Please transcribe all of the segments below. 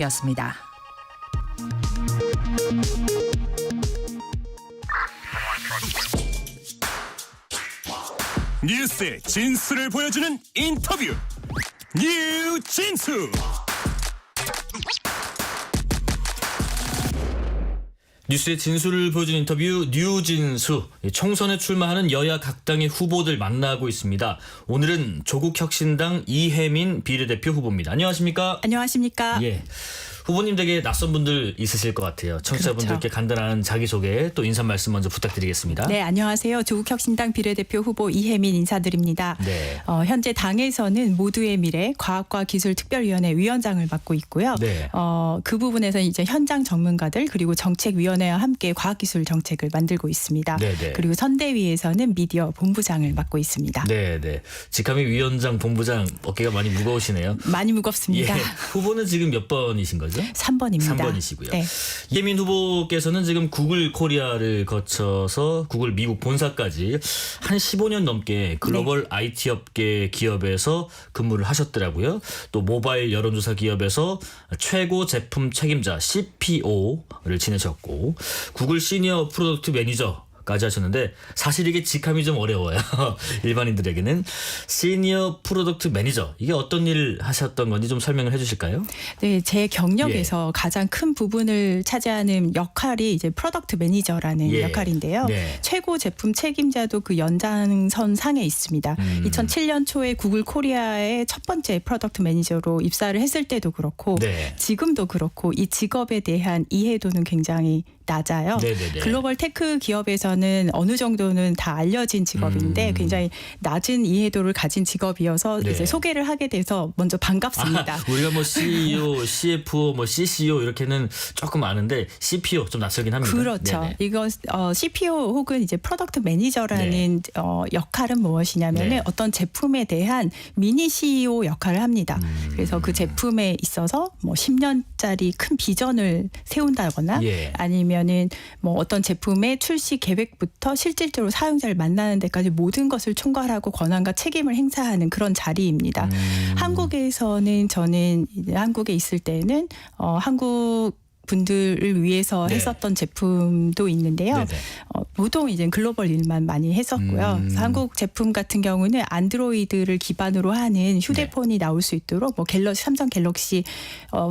였습니다. 뉴스의 진수를 보여주는 인터뷰 뉴진수. 뉴스의 진수를 보여주는 인터뷰 뉴진수. 총선에 출마하는 여야 각 당의 후보들 만나고 있습니다. 오늘은 조국혁신당 이혜민 비례대표 후보입니다. 안녕하십니까? 안녕하십니까? 예. 후보님 댁에 낯선 분들 있으실 것 같아요. 청취자분들께 그렇죠. 간단한 자기소개 또 인사 말씀 먼저 부탁드리겠습니다. 네, 안녕하세요. 조국혁신당 비례대표 후보 이혜민 인사드립니다. 네. 현재 당에서는 모두의 미래 과학과 기술특별위원회 위원장을 맡고 있고요. 네. 그 부분에서 이제 현장 전문가들 그리고 정책위원회와 함께 과학기술 정책을 만들고 있습니다. 네네. 그리고 선대위에서는 미디어 본부장을 맡고 있습니다. 네, 네. 직함이 위원장, 본부장 어깨가 많이 무거우시네요. 많이 예. 무겁습니다. 후보는 지금 몇 번이신 거죠? 3번입니다. 3번이시고요. 네. 이혜민 후보께서는 지금 구글 코리아를 거쳐서 구글 미국 본사까지 한 15년 넘게 글로벌 IT 업계 기업에서 근무를 하셨더라고요. 또 모바일 여론조사 기업에서 최고 제품 책임자 CPO를 지내셨고 구글 시니어 프로덕트 매니저 까지 하셨는데 사실 이게 직함이 좀 어려워요. 일반인들에게는. 시니어 프로덕트 매니저, 이게 어떤 일을 하셨던 건지 좀 설명을 해주실까요? 네, 제 경력에서 가장 큰 부분을 차지하는 역할이 이제 프로덕트 매니저라는 예. 역할인데요. 네. 최고 제품 책임자도 그 연장선 상에 있습니다. 2007년 초에 구글 코리아의 첫 번째 프로덕트 매니저로 입사를 했을 때도 그렇고 네. 지금도 그렇고 이 직업에 대한 이해도는 굉장히 낮아요. 네네네. 글로벌 테크 기업에서는 어느 정도는 다 알려진 직업인데 굉장히 낮은 이해도를 가진 직업이어서 네. 이제 소개를 하게 돼서 먼저 반갑습니다. 우리가 뭐 CEO, CFO, 뭐 CCO 이렇게는 조금 아는데 CPO 좀 낯설긴 합니다. 그렇죠. 네네. 이거 CPO 혹은 이제 프로덕트 매니저라는 역할은 무엇이냐면은 네. 어떤 제품에 대한 미니 CEO 역할을 합니다. 그래서 그 제품에 있어서 뭐 10년짜리 큰 비전을 세운다거나 예. 아니면은 뭐 어떤 제품의 출시 계획부터 실질적으로 사용자를 만나는 데까지 모든 것을 총괄하고 권한과 책임을 행사하는 그런 자리입니다. 한국에서는 저는 이제 한국에 있을 때는 한국 분들을 위해서 네. 했었던 제품도 있는데요. 네네. 보통 이제 글로벌 일만 많이 했었고요. 그래서 한국 제품 같은 경우는 안드로이드를 기반으로 하는 휴대폰이 나올 수 있도록 뭐 갤럭시, 삼성 갤럭시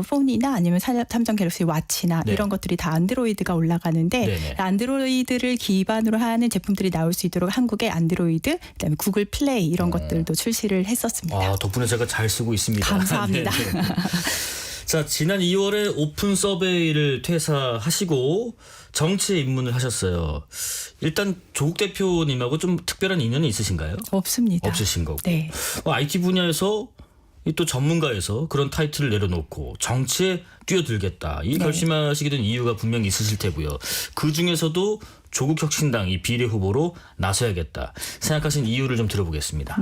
폰이나 아니면 삼성 갤럭시 와치나 네. 이런 것들이 다 안드로이드가 올라가는데 네네. 안드로이드를 기반으로 하는 제품들이 나올 수 있도록 한국의 안드로이드, 그다음에 구글 플레이 이런 것들도 출시를 했었습니다. 덕분에 제가 잘 쓰고 있습니다. 감사합니다. 네네. 자, 지난 2월에 오픈 서베이를 퇴사하시고 정치에 입문을 하셨어요. 일단 조국 대표님하고 좀 특별한 인연이 있으신가요? 없습니다. 없으신 거고. 네. IT 분야에서 이 또 전문가에서 그런 타이틀을 내려놓고 정치에 뛰어들겠다. 이 네. 결심하시게 된 이유가 분명히 있으실 테고요. 그 중에서도 조국혁신당 이 비례 후보로 나서야겠다 생각하신 이유를 좀 들어보겠습니다.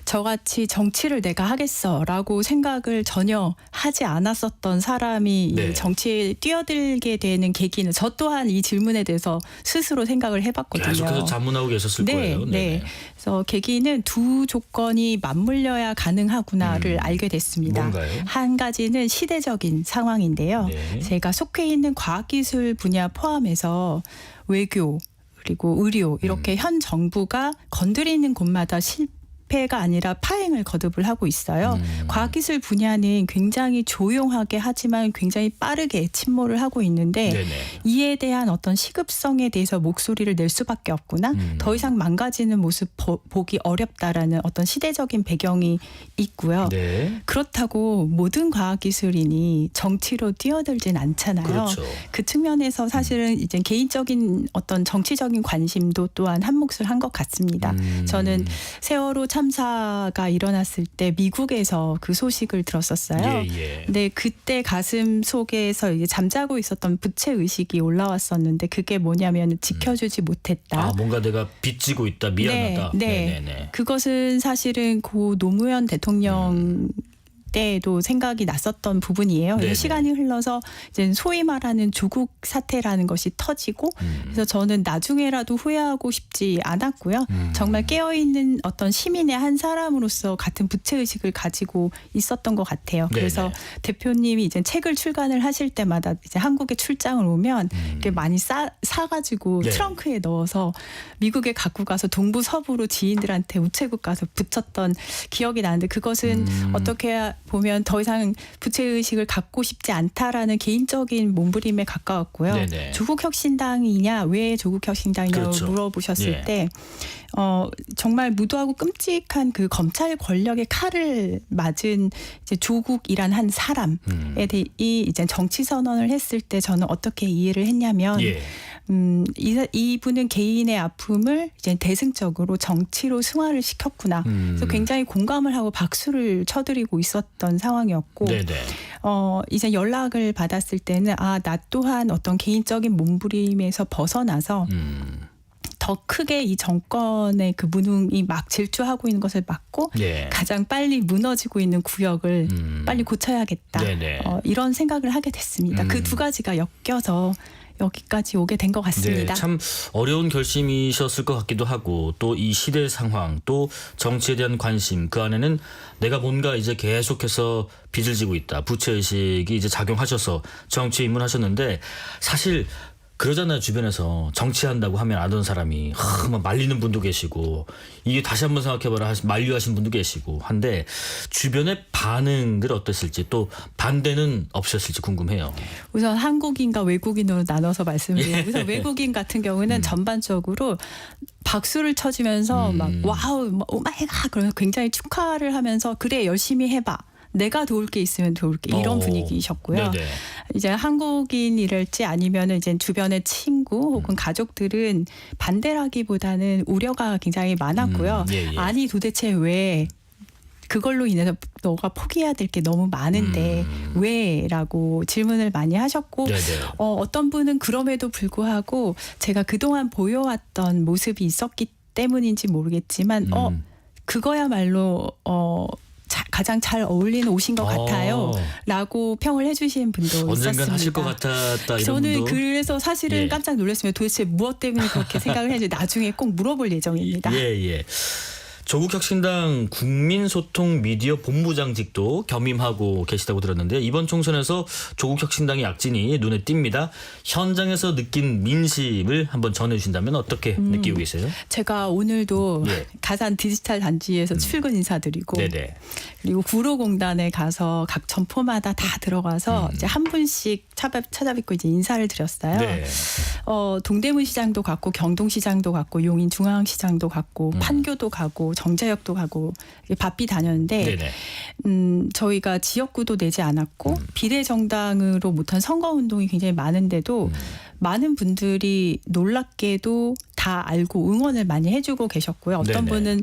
저같이 정치를 내가 하겠어라고 생각을 전혀 하지 않았었던 사람이 네. 이 정치에 뛰어들게 되는 계기는 저 또한 이 질문에 대해서 스스로 생각을 해봤거든요. 계속해서 자문하고 계셨을 네, 거예요. 네. 네네. 그래서 계기는 두 조건이 맞물려야 가능하구나를 알게 됐습니다. 뭔가요? 한 가지는 시대적인 상황인데요. 네. 제가 속해 있는 과학기술 분야 포함해서 외교 그리고 의료 이렇게 현 정부가 건드리는 곳마다 실패가 아니라 파행을 거듭을 하고 있어요. 과학기술 분야는 굉장히 조용하게 하지만 굉장히 빠르게 침몰을 하고 있는데 네네. 이에 대한 어떤 시급성에 대해서 목소리를 낼 수밖에 없구나. 더 이상 망가지는 모습 보기 어렵다라는 어떤 시대적인 배경이 있고요. 네. 그렇다고 모든 과학기술인이 정치로 뛰어들진 않잖아요. 그렇죠. 그 측면에서 사실은 이제 개인적인 어떤 정치적인 관심도 또한 한 몫을 한 것 같습니다. 저는 세월호 참사가 일어났을 때 미국에서 그 소식을 들었었어요. 예. 근데 그때 가슴 속에서 이제 잠자고 있었던 부채 의식이 올라왔었는데 그게 뭐냐면 지켜주지 못했다. 뭔가 내가 빚지고 있다, 미안하다. 네. 네네네. 그것은 사실은 고 노무현 대통령 때도 생각이 났었던 부분이에요. 그래서 네네. 시간이 흘러서 이제 소위 말하는 조국 사태라는 것이 터지고 그래서 저는 나중에라도 후회하고 싶지 않았고요. 정말 깨어있는 어떤 시민의 한 사람으로서 같은 부채의식을 가지고 있었던 것 같아요. 그래서 네네. 대표님이 이제 책을 출간을 하실 때마다 이제 한국에 출장을 오면 이렇게 많이 사가지고 네. 트렁크에 넣어서 미국에 갖고 가서 동부 서부로 지인들한테 우체국 가서 붙였던 기억이 나는데 그것은 어떻게 보면 더 이상 부채의식을 갖고 싶지 않다라는 개인적인 몸부림에 가까웠고요. 네네. 조국혁신당이냐 왜 조국혁신당이냐고 그렇죠. 물어보셨을 예. 때 정말 무도하고 끔찍한 그 검찰 권력의 칼을 맞은 이제 조국이란 한 사람에 대해 이제 정치 선언을 했을 때 저는 어떻게 이해를 했냐면 예. 이분은 개인의 아픔을 이제 대승적으로 정치로 승화를 시켰구나. 그래서 굉장히 공감을 하고 박수를 쳐드리고 있었던 상황이었고, 네네. 이제 연락을 받았을 때는 나 또한 어떤 개인적인 몸부림에서 벗어나서 더 크게 이 정권의 그 무능이 막 질주하고 있는 것을 막고 예. 가장 빨리 무너지고 있는 구역을 빨리 고쳐야겠다. 네네. 이런 생각을 하게 됐습니다. 그 두 가지가 엮여서 여기까지 오게 된 것 같습니다. 네, 참 어려운 결심이셨을 것 같기도 하고 또 이 시대 상황 또 정치에 대한 관심 그 안에는 내가 뭔가 이제 계속해서 빚을 지고 있다. 부채의식이 이제 작용하셔서 정치에 입문하셨는데 사실 그러잖아요. 주변에서 정치한다고 하면 아는 사람이 막 말리는 분도 계시고 이게 다시 한번 생각해봐라 만류하신 분도 계시고 한데 주변의 반응들 어땠을지 또 반대는 없으셨을지 궁금해요. 우선 한국인과 외국인으로 나눠서 말씀드려요. 우선 외국인 같은 경우는 전반적으로 박수를 쳐주면서 막 와우, 오마이갓 그러면서 굉장히 축하를 하면서 그래 열심히 해봐. 내가 도울 게 있으면 도울게 이런 분위기셨고요. 네네. 이제 한국인이랄지 아니면 이제 주변의 친구 혹은 가족들은 반대라기보다는 우려가 굉장히 많았고요. 예, 예. 아니 도대체 왜 그걸로 인해서 너가 포기해야 될 게 너무 많은데 왜라고 질문을 많이 하셨고 네네. 어떤 분은 그럼에도 불구하고 제가 그동안 보여왔던 모습이 있었기 때문인지 모르겠지만 그거야말로 가장 잘 어울리는 옷인 것 같아요. 라고 평을 해주신 분도 언젠간 있었습니다. 하실 것 같았다 이런 저는 분도. 그래서 사실은 예. 깜짝 놀랐습니다. 도대체 무엇 때문에 그렇게 생각을 했는지 나중에 꼭 물어볼 예정입니다. 예. 조국혁신당 국민소통 미디어 본부장직도 겸임하고 계시다고 들었는데 이번 총선에서 조국혁신당의 약진이 눈에 띕니다. 현장에서 느낀 민심을 한번 전해주신다면 어떻게 느끼고 계세요? 제가 오늘도 예. 가산 디지털 단지에서 출근 인사드리고 네네. 그리고 구로공단에 가서 각 점포마다 다 들어가서 이제 한 분씩 찾아뵙고 이제 인사를 드렸어요. 네. 동대문 시장도 갔고 경동시장도 갔고 용인 중앙시장도 갔고 판교도 가고 정자역도 가고 바삐 다녔는데 네네. 저희가 지역구도 내지 않았고 비례정당으로 못한 선거운동이 굉장히 많은데도 많은 분들이 놀랍게도 다 알고 응원을 많이 해주고 계셨고요. 어떤 네네. 분은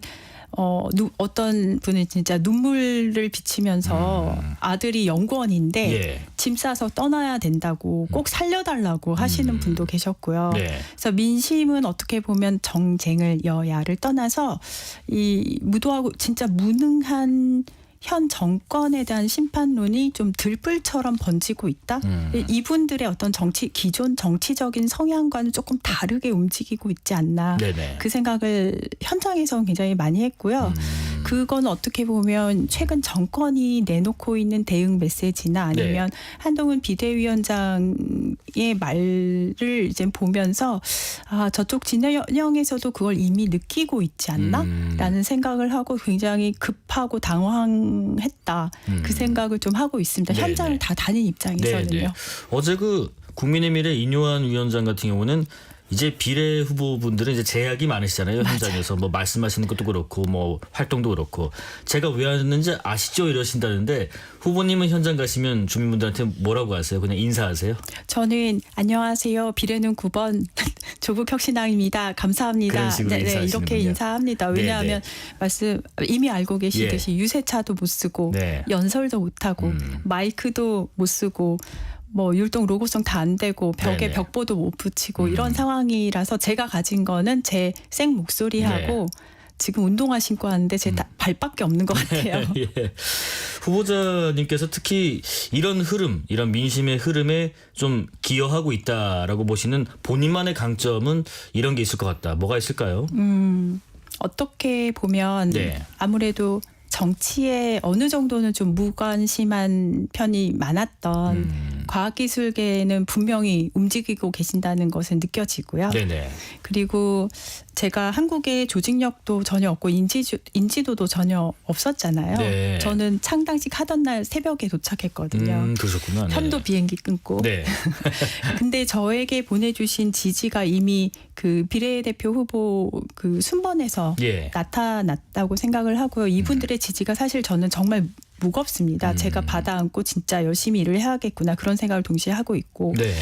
어떤 분은 진짜 눈물을 비치면서 아들이 연구원인데 예. 짐 싸서 떠나야 된다고 꼭 살려달라고 하시는 분도 계셨고요. 네. 그래서 민심은 어떻게 보면 정쟁을 여야를 떠나서 이 무도하고 진짜 무능한 현 정권에 대한 심판론이 좀 들불처럼 번지고 있다. 이분들의 어떤 기존 정치적인 성향과는 조금 다르게 움직이고 있지 않나. 네네. 그 생각을 현장에서 굉장히 많이 했고요. 그건 어떻게 보면 최근 정권이 내놓고 있는 대응 메시지나 아니면 한동훈 비대위원장의 말을 이제 보면서 저쪽 진영에서도 그걸 이미 느끼고 있지 않나라는 생각을 하고 굉장히 급하고 당황했다. 그 생각을 좀 하고 있습니다. 네네. 현장을 다 다닌 입장에서는요. 네네. 어제 그 국민의 미래 이뇨한 위원장 같은 경우는 이제 비례 후보분들은 이제 제약이 많으시잖아요. 현장에서 뭐 말씀하시는 것도 그렇고 뭐 활동도 그렇고 제가 왜 왔는지 아시죠 이러신다는데 후보님은 현장 가시면 주민분들한테 뭐라고 하세요? 그냥 인사하세요? 저는 안녕하세요. 비례는 9번 조국혁신당입니다. 감사합니다. 그런 식으로 이렇게 인사하시는군요. 인사합니다. 왜냐하면 말씀 이미 알고 계시듯이 유세차도 못 쓰고 네. 연설도 못 하고 마이크도 못 쓰고 뭐 율동 로고송 다 안 되고 벽에 네네. 벽보도 못 붙이고 이런 상황이라서 제가 가진 거는 제 생 목소리하고 지금 운동화 신고 하는데 제 발밖에 없는 것 같아요. 예. 후보자님께서 특히 이런 흐름, 이런 민심의 흐름에 좀 기여하고 있다라고 보시는 본인만의 강점은 이런 게 있을 것 같다. 뭐가 있을까요? 어떻게 보면 네. 아무래도 정치에 어느 정도는 좀 무관심한 편이 많았던 과학기술계는 분명히 움직이고 계신다는 것은 느껴지고요. 네네. 그리고 제가 한국에 조직력도 전혀 없고 인지도도 전혀 없었잖아요. 네. 저는 창당식 하던 날 새벽에 도착했거든요. 그러셨구나. 네. 편도 비행기 끊고. 네. 근데 저에게 보내주신 지지가 이미 그 비례대표 후보 그 순번에서 예. 나타났다고 생각을 하고요. 이분들의 지지가 사실 저는 정말 무겁습니다. 제가 받아 안고 진짜 열심히 일을 해야겠구나 그런 생각을 동시에 하고 있고 네.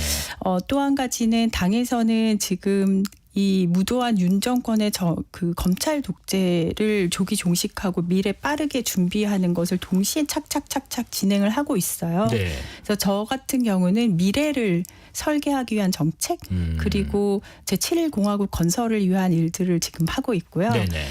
또 한 가지는 당에서는 지금 이 무도한 윤 정권의 그 검찰 독재를 조기 종식하고 미래 빠르게 준비하는 것을 동시에 착착착착 진행을 하고 있어요. 네. 그래서 저 같은 경우는 미래를 설계하기 위한 정책 그리고 제7일 공화국 건설을 위한 일들을 지금 하고 있고요. 네네.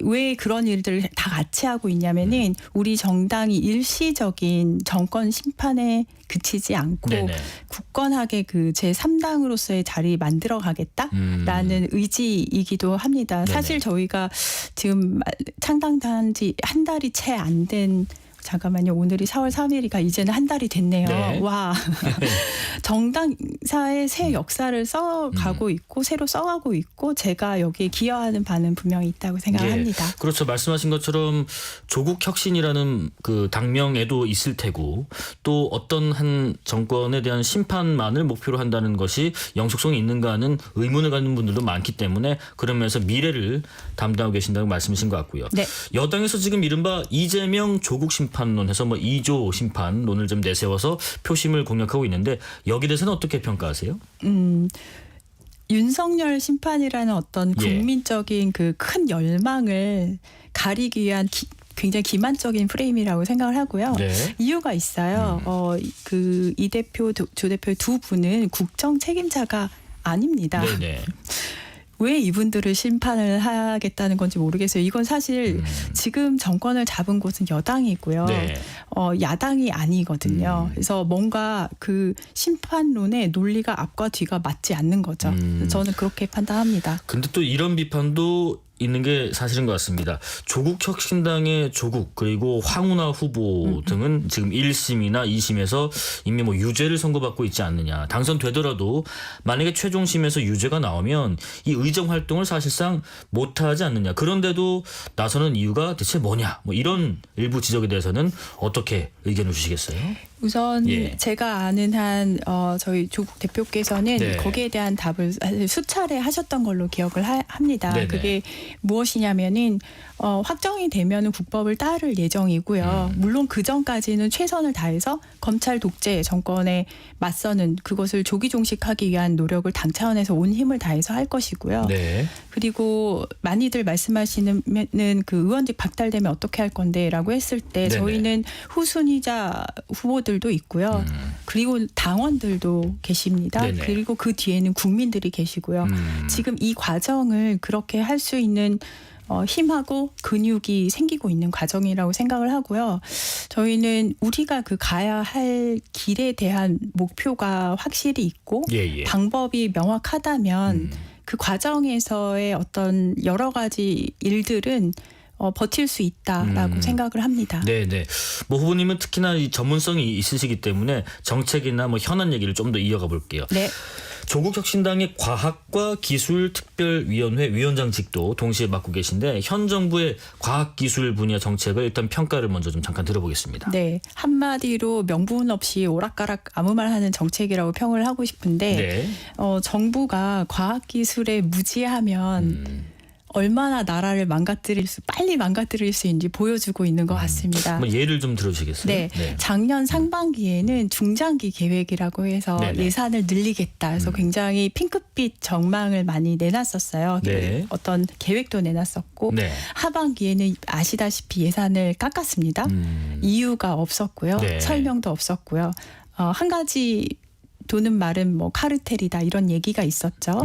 왜 그런 일들을 다 같이 하고 있냐면은 우리 정당이 일시적인 정권 심판에 그치지 않고 네네. 굳건하게 그 제3당으로서의 자리 만들어 가겠다라는 의지이기도 합니다. 네네. 사실 저희가 지금 창당한 지 한 달이 채 안 된 잠깐만요. 오늘이 4월 3일이니까 이제는 한 달이 됐네요. 네. 와. 정당사의 새 역사를 써가고 있고 새로 써가고 있고 제가 여기에 기여하는 바는 분명히 있다고 생각합니다. 예. 그렇죠. 말씀하신 것처럼 조국 혁신이라는 그 당명에도 있을 테고 또 어떤 한 정권에 대한 심판만을 목표로 한다는 것이 영속성이 있는가는 의문을 갖는 분들도 많기 때문에 그런 면에서 미래를 담당하고 계신다고 말씀이신 것 같고요. 네. 여당에서 지금 이른바 이재명 조국 심판론 해서 뭐 2조 심판론을 좀 내세워서 표심을 공략하고 있는데 여기에 대해서는 어떻게 평가하세요? 윤석열 심판이라는 어떤 국민적인 그 큰 열망을 가리기 위한 굉장히 기만적인 프레임이라고 생각을 하고요. 네. 이유가 있어요. 그 이 대표, 조 대표 두 분은 국정 책임자가 아닙니다. 네네. 왜 이분들을 심판을 하겠다는 건지 모르겠어요. 이건 사실 지금 정권을 잡은 곳은 여당이고요. 네. 야당이 아니거든요. 그래서 뭔가 그 심판론의 논리가 앞과 뒤가 맞지 않는 거죠. 저는 그렇게 판단합니다. 근데 또 이런 비판도 있는 게 사실인 것 같습니다. 조국 혁신당의 조국 그리고 황운하 후보 등은 지금 1심이나 2심에서 이미 뭐 유죄를 선고받고 있지 않느냐. 당선되더라도 만약에 최종심에서 유죄가 나오면 이 의정 활동을 사실상 못하지 않느냐. 그런데도 나서는 이유가 대체 뭐냐. 뭐 이런 일부 지적에 대해서는 어떻게 의견을 주시겠어요? 우선 제가 아는 한 저희 조국 대표께서는 네. 거기에 대한 답을 사실 수차례 하셨던 걸로 기억을 합니다. 네네. 그게 무엇이냐면은 확정이 되면은 국법을 따를 예정이고요. 물론 그 전까지는 최선을 다해서 검찰 독재 정권에 맞서는 그것을 조기 종식하기 위한 노력을 당 차원에서 온 힘을 다해서 할 것이고요. 네. 그리고 많이들 말씀하시는 그 의원직 박탈되면 어떻게 할 건데라고 했을 때 네네. 저희는 후순위자 후보들도 있고요. 그리고 당원들도 계십니다. 네네. 그리고 그 뒤에는 국민들이 계시고요. 지금 이 과정을 그렇게 할 수 있는 힘하고 근육이 생기고 있는 과정이라고 생각을 하고요. 저희는 우리가 그 가야 할 길에 대한 목표가 확실히 있고 방법이 명확하다면 그 과정에서의 어떤 여러 가지 일들은 버틸 수 있다라고 생각을 합니다. 네네. 뭐 후보님은 특히나 이 전문성이 있으시기 때문에 정책이나 뭐 현안 얘기를 좀 더 이어가 볼게요. 네. 조국 혁신당의 과학과 기술 특별위원회 위원장직도 동시에 맡고 계신데 현 정부의 과학기술 분야 정책을 일단 평가를 먼저 좀 잠깐 들어보겠습니다. 네. 한마디로 명분 없이 오락가락 아무 말 하는 정책이라고 평을 하고 싶은데 네. 정부가 과학기술에 무지하면 얼마나 나라를 빨리 망가뜨릴 수 있는지 보여주고 있는 것 같습니다. 뭐 예를 좀 들어주시겠어요? 네. 작년 상반기에는 중장기 계획이라고 해서 네네. 예산을 늘리겠다 해서 굉장히 핑크빛 전망을 많이 내놨었어요. 네. 어떤 계획도 내놨었고 네. 하반기에는 아시다시피 예산을 깎았습니다. 이유가 없었고요. 네. 설명도 없었고요. 한 가지 도는 말은 뭐 카르텔이다 이런 얘기가 있었죠.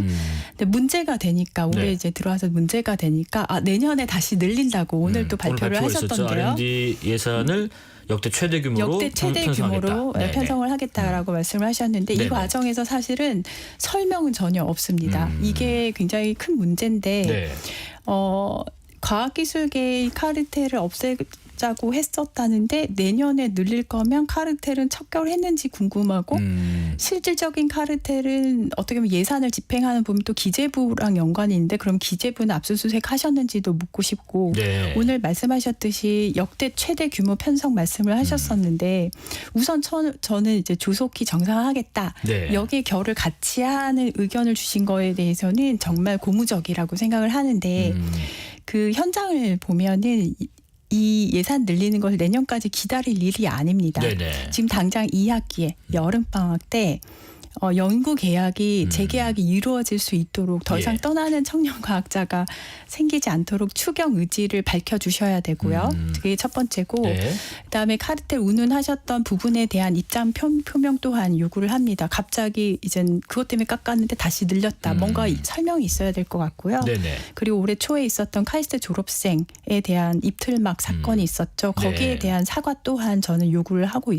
근데 문제가 되니까 올해 네. 이제 들어와서 문제가 되니까 내년에 다시 늘린다고 오늘 또 발표를 오늘 발표가 있었죠. 하셨던데요. R&D 예산을 역대 최대 규모로 역대 최대 규모로 네네. 편성을 하겠다라고 말씀을 하셨는데 네네. 이 과정에서 사실은 설명은 전혀 없습니다. 이게 굉장히 큰 문제인데 네. 과학기술계의 카르텔을 없애자고 했었다는데 내년에 늘릴 거면 카르텔은 척결했는지 궁금하고 실질적인 카르텔은 어떻게 보면 예산을 집행하는 부분 또 기재부랑 연관이 있는데 그럼 기재부는 압수수색 하셨는지도 묻고 싶고 네. 오늘 말씀하셨듯이 역대 최대 규모 편성 말씀을 하셨었는데 우선 저는 이제 조속히 정상화하겠다. 네. 여기에 결을 같이 하는 의견을 주신 거에 대해서는 정말 고무적이라고 생각을 하는데 그 현장을 보면은 이 예산 늘리는 걸 내년까지 기다릴 일이 아닙니다. 네네. 지금 당장 2학기에 여름방학 때 연구 계약이 재계약이 이루어질 수 있도록 더 이상 예. 떠나는 청년 과학자가 생기지 않도록 추경 의지를 밝혀주셔야 되고요. 그게 첫 번째고 네. 그다음에 카르텔 운운하셨던 부분에 대한 입장 표명 또한 요구를 합니다. 갑자기 이젠 그것 때문에 깎았는데 다시 늘렸다. 뭔가 설명이 있어야 될 것 같고요. 네네. 그리고 올해 초에 있었던 카이스트 졸업생에 대한 입틀막 사건이 있었죠. 거기에 네. 대한 사과 또한 저는 요구를 하고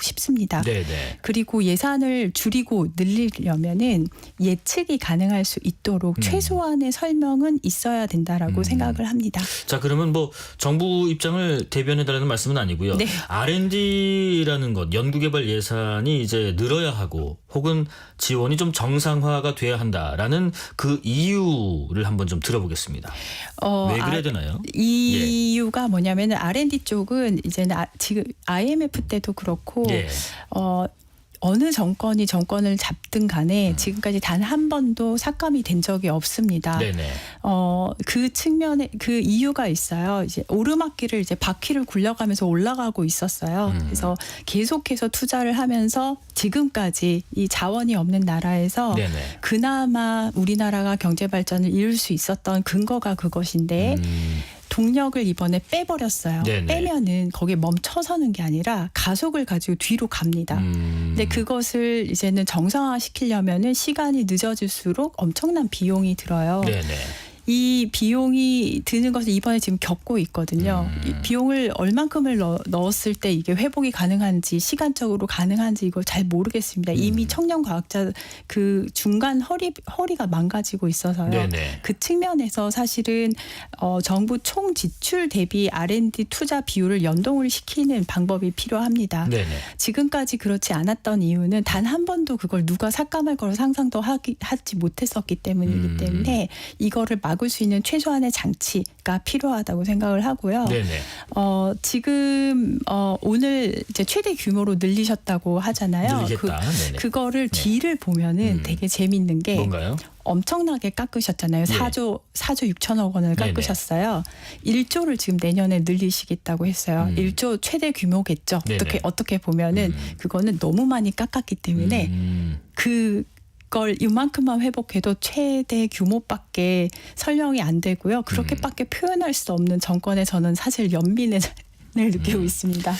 싶습니다. 네네. 그리고 예산을 줄이고 늘리려면은 예측이 가능할 수 있도록 최소한의 설명은 있어야 된다라고 생각을 합니다. 자, 그러면 뭐 정부 입장을 대변해달라는 말씀은 아니고요. 네. R&D라는 것, 연구개발 예산이 이제 늘어야 하고 혹은 지원이 좀 정상화가 돼야 한다라는 그 이유를 한번 좀 들어보겠습니다. 왜 그래야 되나요? 이유가 뭐냐면은 R&D 쪽은 이제는 지금 IMF 때도 그렇고 예. 어느 정권이 정권을 잡든 간에 지금까지 단 한 번도 삭감이 된 적이 없습니다. 네네. 그 측면에 그 이유가 있어요. 이제 오르막길을 이제 바퀴를 굴려가면서 올라가고 있었어요. 그래서 계속해서 투자를 하면서 지금까지 이 자원이 없는 나라에서 네네. 그나마 우리나라가 경제 발전을 이룰 수 있었던 근거가 그것인데 동력을 이번에 빼버렸어요. 네네. 빼면은 거기에 멈춰서는 게 아니라 가속을 가지고 뒤로 갑니다. 근데 그것을 이제는 정상화시키려면은 시간이 늦어질수록 엄청난 비용이 들어요. 네네. 이 비용이 드는 것을 이번에 지금 겪고 있거든요. 이 비용을 얼만큼을 넣었을 때 이게 회복이 가능한지 시간적으로 가능한지 이걸 잘 모르겠습니다. 이미 청년 과학자 그 중간 허리가 망가지고 있어서요. 네네. 그 측면에서 사실은 정부 총 지출 대비 R&D 투자 비율을 연동을 시키는 방법이 필요합니다. 네네. 지금까지 그렇지 않았던 이유는 단 한 번도 그걸 누가 삭감할 거로 상상도 하지 못했었기 때문이기 때문에 이거를 막을 수 있는 최소한의 장치가 필요하다고 생각을 하고요. 네네. 지금 오늘 이제 최대 규모로 늘리셨다고 하잖아요. 늘리겠다. 네네. 그거를 뒤를 보면은 되게 재밌는 게 뭔가요? 엄청나게 깎으셨잖아요. 예. 4조 6천억 원을 네네. 깎으셨어요. 1조를 지금 내년에 늘리시겠다고 했어요. 1조 최대 규모겠죠. 네네. 어떻게 보면은 그거는 너무 많이 깎았기 때문에 그걸 이만큼만 회복해도 최대 규모밖에 설명이 안 되고요. 그렇게밖에 표현할 수 없는 정권에 저는 사실 연민을 느끼고 있습니다.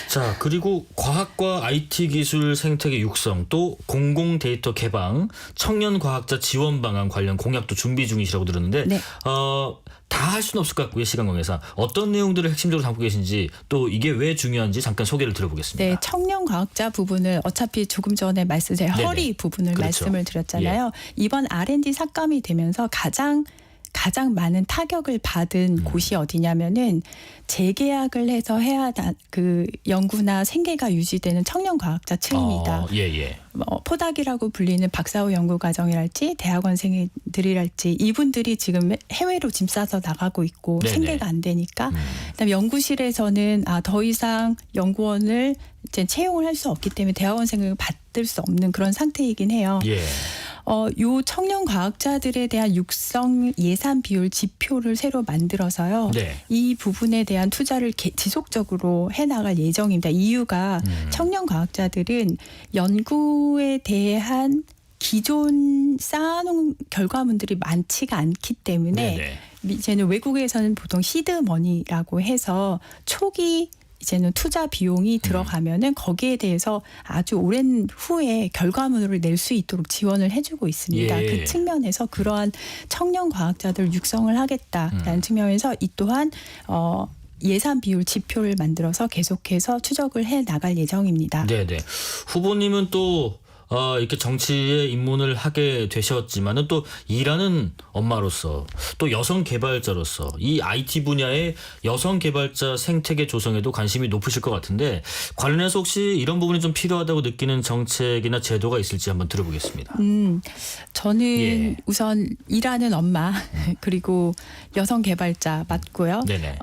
자, 그리고 과학과 IT 기술 생태계 육성 또 공공 데이터 개방, 청년 과학자 지원 방안 관련 공약도 준비 중이시라고 들었는데 네. 다 할 수는 없을 것 같고요. 시간 관계상 어떤 내용들을 핵심적으로 담고 계신지 또 이게 왜 중요한지 잠깐 소개를 들어보겠습니다. 네, 청년 과학자 부분을 어차피 조금 전에 말씀드린 네네. 허리 부분을 그렇죠. 말씀을 드렸잖아요. 이번 R&D 삭감이 되면서 가장 많은 타격을 받은 곳이 어디냐면은 재계약을 해서 해야 그 연구나 생계가 유지되는 청년 과학자 층입니다. 예. 포닥이라고 불리는 박사후 연구과정이랄지 대학원생들이랄지 이분들이 지금 해외로 짐 싸서 나가고 있고 네네. 생계가 안 되니까 그다음에 연구실에서는 더 이상 연구원을 이제 채용을 할 수 없기 때문에 대학원생을 받을 수 없는 그런 상태이긴 해요. 예. 요 청년 과학자들에 대한 육성 예산 비율 지표를 새로 만들어서요. 네. 이 부분에 대한 투자를 지속적으로 해나갈 예정입니다. 이유가 청년 과학자들은 연구에 대한 기존 쌓아놓은 결과물들이 많지가 않기 때문에 네네. 이제는 외국에서는 보통 시드머니라고 해서 초기 이제는 투자 비용이 들어가면은 거기에 대해서 아주 오랜 후에 결과물을 낼 수 있도록 지원을 해주고 있습니다. 예. 그 측면에서 그러한 청년 과학자들 육성을 하겠다라는 측면에서 이 또한 예산 비율 지표를 만들어서 계속해서 추적을 해 나갈 예정입니다. 네네. 후보님은 또 이렇게 정치에 입문을 하게 되셨지만은 또 일하는 엄마로서 또 여성 개발자로서 이 IT 분야의 여성 개발자 생태계 조성에도 관심이 높으실 것 같은데 관련해서 혹시 이런 부분이 좀 필요하다고 느끼는 정책이나 제도가 있을지 한번 들어보겠습니다. 저는 예. 우선 일하는 엄마 그리고 여성 개발자 맞고요. 네네.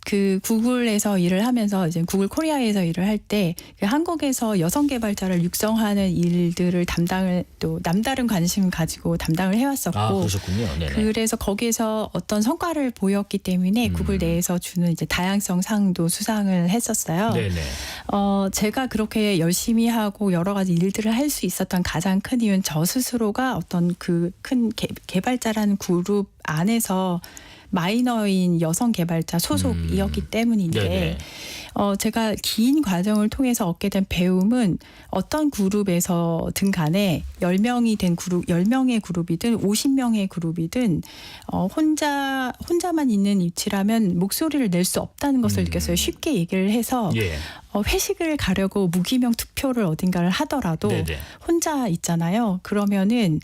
그 구글에서 일을 하면서 이제 구글 코리아에서 일을 할 때 그 한국에서 여성 개발자를 육성하는 일들을 담당을 또 남다른 관심을 가지고 담당을 해왔었고 그러셨군요. 네네. 그래서 거기에서 어떤 성과를 보였기 때문에 구글 내에서 주는 이제 다양성 상도 수상을 했었어요. 네네. 제가 그렇게 열심히 하고 여러 가지 일들을 할 수 있었던 가장 큰 이유는 저 스스로가 어떤 그 큰 개발자라는 그룹 안에서 마이너인 여성 개발자 소속이었기 때문인데 네네. 제가 긴 과정을 통해서 얻게 된 배움은 어떤 그룹에서든 간에 10명이 된 그룹, 10명의 그룹이든 50명의 그룹이든 혼자만 있는 위치라면 목소리를 낼 수 없다는 것을 느꼈어요. 쉽게 얘기를 해서 예. 회식을 가려고 무기명 투표를 어딘가를 하더라도 네네. 혼자 있잖아요. 그러면은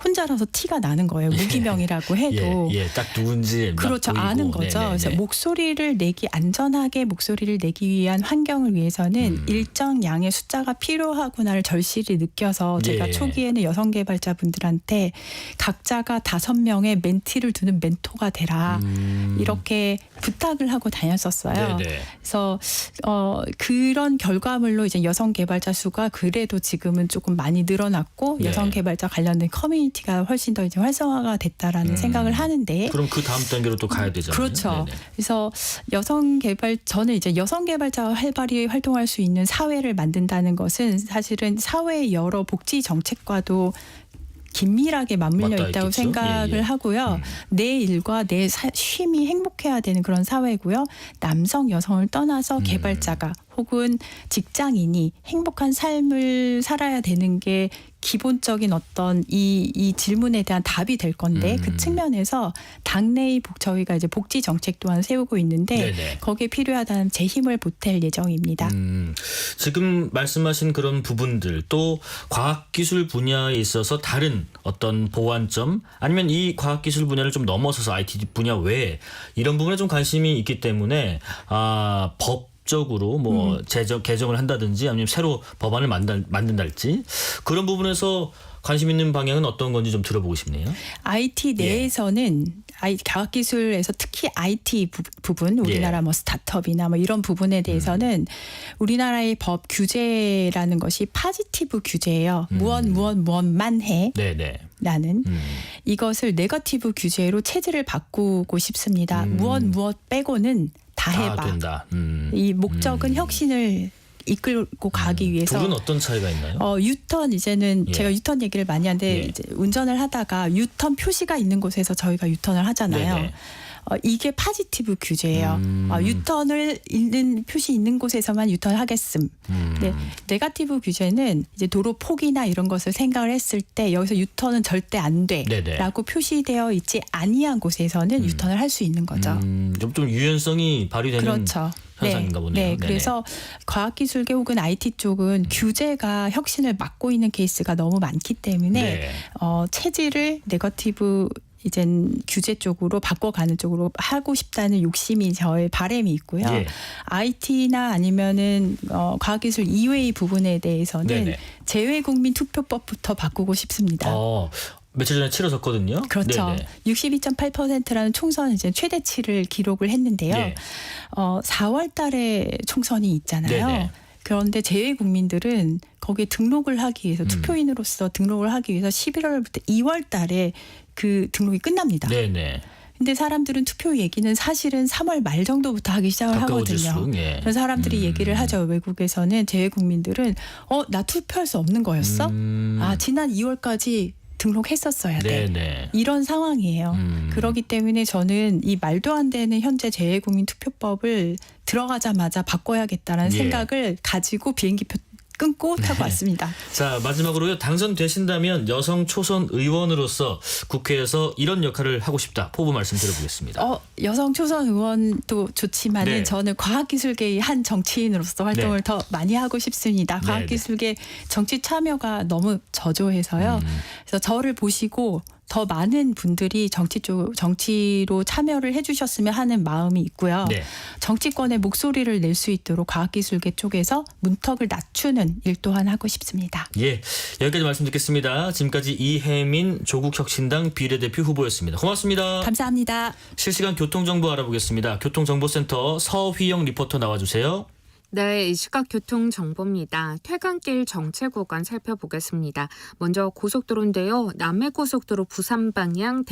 혼자라서 티가 나는 거예요. 무기명이라고 해도. 예, 딱 누군지 그렇죠. 보이고. 아는 거죠. 네네네. 그래서 목소리를 내기 안전하게 목소리를 내기 위한 환경을 위해서는 일정 양의 숫자가 필요하구나를 절실히 느껴서 제가 예. 초기에는 여성 개발자분들한테 각자가 5명의 멘티를 두는 멘토가 되라. 이렇게 부탁을 하고 다녔었어요. 네네. 그래서 그런 결과물로 이제 여성 개발자 수가 그래도 지금은 조금 많이 늘어났고 네. 여성 개발자 관련된 커뮤니티가 훨씬 더 이제 활성화가 됐다라는 생각을 하는데 그럼 그 다음 단계로 또 가야 되잖아요. 그렇죠. 네네. 그래서 저는 이제 여성 개발자가 활발히 활동할 수 있는 사회를 만든다는 것은 사실은 사회의 여러 복지 정책과도 긴밀하게 맞물려 맞닿아 있다고 있겠죠. 생각을 예, 예. 하고요. 내 일과 내 쉼이 행복해야 되는 그런 사회고요. 남성, 여성을 떠나서 개발자가 혹은 직장인이 행복한 삶을 살아야 되는 게 기본적인 어떤 이 질문에 대한 답이 될 건데 그 측면에서 당내의 저희가 이제 복지 정책 또한 세우고 있는데 네네. 거기에 필요하다는 제 힘을 보탤 예정입니다. 지금 말씀하신 그런 부분들 또 과학기술 분야에 있어서 다른 어떤 보완점 아니면 이 과학기술 분야를 좀 넘어서서 IT 분야 외에 이런 부분에 좀 관심이 있기 때문에 법적으로 뭐 개정을 한다든지 아니면 새로 법안을 만든달지 그런 부분에서 관심 있는 방향은 어떤 건지 좀 들어보고 싶네요. IT 내에서는 과학기술에서 특히 IT 부분 우리나라 뭐 스타트업이나 뭐 이런 부분에 대해서는 우리나라의 법 규제라는 것이 파지티브 규제예요. 무엇만 해. 네네. 라는 이것을 네거티브 규제로 체질을 바꾸고 싶습니다. 무엇 빼고는 다 해봐. 된다. 이 목적은 혁신을 이끌고 가기 위해서. 둘은 어떤 차이가 있나요? 유턴 이제는 예. 제가 유턴 얘기를 많이 하는데 예. 이제 운전을 하다가 유턴 표시가 있는 곳에서 저희가 유턴을 하잖아요. 네네. 이게 파지티브 규제예요. 유턴을 있는 표시 있는 곳에서만 유턴하겠음. 네, 네거티브 규제는 이제 도로 폭이나 이런 것을 생각을 했을 때 여기서 유턴은 절대 안 네네. 돼라고 표시되어 있지 아니한 곳에서는 유턴을 할 수 있는 거죠. 좀 유연성이 발휘되는 그렇죠. 현상인가 보네요. 네, 네네. 그래서 과학기술계 혹은 IT 쪽은 규제가 혁신을 막고 있는 케이스가 너무 많기 때문에 네. 체질을 네거티브 이젠 규제 쪽으로 바꿔가는 쪽으로 하고 싶다는 욕심이 저의 바람이 있고요. 예. IT나 아니면은 과학기술 이외의 부분에 대해서는 네네. 재외국민 투표법부터 바꾸고 싶습니다. 며칠 전에 치러졌거든요. 그렇죠. 네네. 62.8%라는 총선 이제 최대치를 기록을 했는데요. 예. 4월 달에 총선이 있잖아요. 네네. 그런데 재외 국민들은 거기에 등록을 하기 위해서 투표인으로서 등록을 하기 위해서 11월부터 2월 달에 그 등록이 끝납니다. 네네. 근데 사람들은 투표 얘기는 사실은 3월 말 정도부터 하기 시작을 하거든요. 가까워질수록, 예. 그래서 사람들이 얘기를 하죠. 외국에서는 재외 국민들은 나 투표할 수 없는 거였어? 지난 2월까지 등록했었어야 돼. 네네. 이런 상황이에요. 그렇기 때문에 저는 이 말도 안 되는 현재 재외국민투표법을 들어가자마자 바꿔야겠다는 예. 생각을 가지고 비행기표 끊고 타고 왔습니다. 자, 마지막으로요. 당선되신다면 여성 초선 의원으로서 국회에서 이런 역할을 하고 싶다. 포부 말씀 들어보겠습니다. 여성 초선 의원도 좋지만 네. 저는 과학기술계의 한 정치인으로서 활동을 더 많이 하고 싶습니다. 네, 과학기술계 정치 참여가 너무 저조해서요. 그래서 저를 보시고 더 많은 분들이 정치로 참여를 해주셨으면 하는 마음이 있고요. 네. 정치권의 목소리를 낼 수 있도록 과학기술계 쪽에서 문턱을 낮추는 일 또한 하고 싶습니다. 예, 여기까지 말씀 듣겠습니다. 지금까지 이혜민 조국혁신당 비례대표 후보였습니다. 고맙습니다. 감사합니다. 실시간 교통정보 알아보겠습니다. 교통정보센터 서휘영 리포터 나와주세요. 네, 이 시각 교통 정보입니다. 퇴근길 정체 구간 살펴보겠습니다. 먼저 고속도로인데요. 남해고속도로 부산 방향